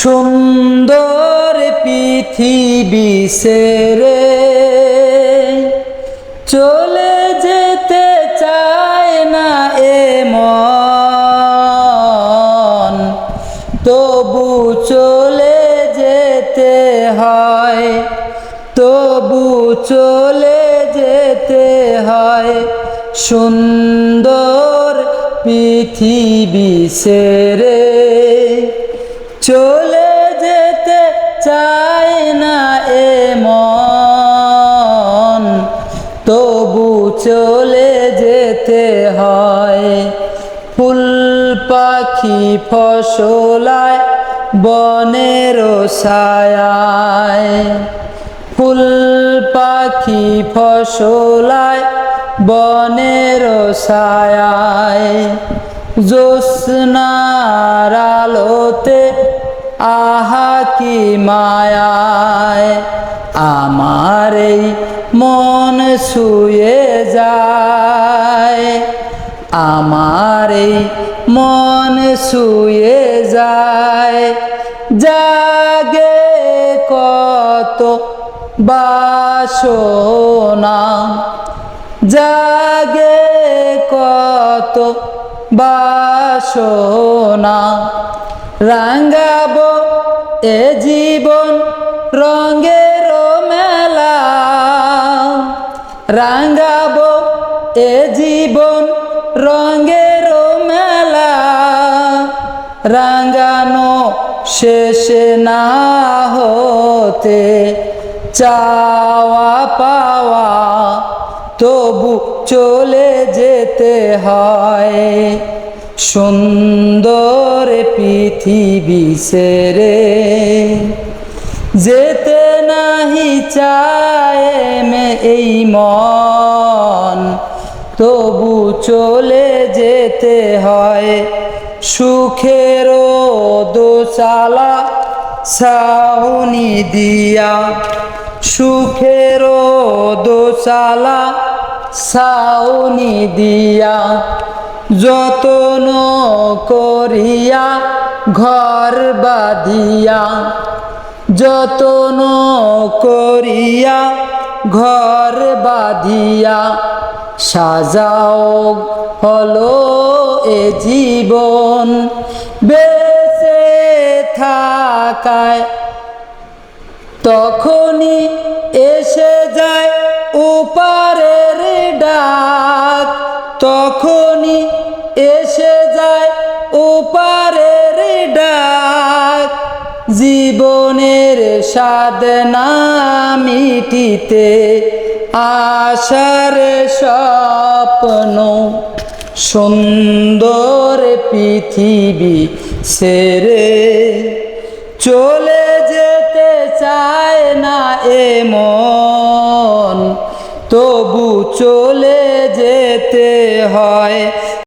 সুন্দর পৃথিবী ছেড়ে চলে যেতে চায় না এ মন, তবু চলে যেতে হয়, তবু চলে যেতে হয়। সুন্দর পৃথিবী ছেড়ে চলে যেতে চায় না এ মন, তবু চলে যেতে হয়। ফুল পাখি ফসলায় বনের ছায়ায়, ফুল পাখি ফসলায় বনের ছায়ায়, জ্যোৎস্নার আলোতে আহা কি মায়ায় আমার এই মন ছুঁয়ে যায়, আমার এই মন ছুঁয়ে যায়। জাগে কত বাসনা, জাগে কত বাসনা, রাঙাবো এ জীবন রঙের মেলা, রাঙাবো এ জীবন রঙের মেলা। রাঙানো শেষ না হতে চাওয়া পাওয়া, তবু চলে যেতে হয়। সুন্দর পৃথিবী ছেড়ে যেতে নাহি চায় এই মন, তবু চলে যেতে হয়। সুখের দোচালা ছাউনি দিয়া, সুখের দোচালা ছাউনি দিয়া, যতন করিয়া ঘর বাঁধিয়া, যতন করিয়া ঘর বাঁধিয়া, সাজাও হলো এ জীবন। বেঁচে থাকায় তখনই এসে যায় ওপারের ডাক, তখনই এসে যায় ওপারের ডাক। জীবনের স্বাদ না মিটিতে আশার স্বপ্ন, সুন্দর পৃথিবী ছেড়ে চলে যেতে চায় না এ মন, তবু চলে যেতে হয়।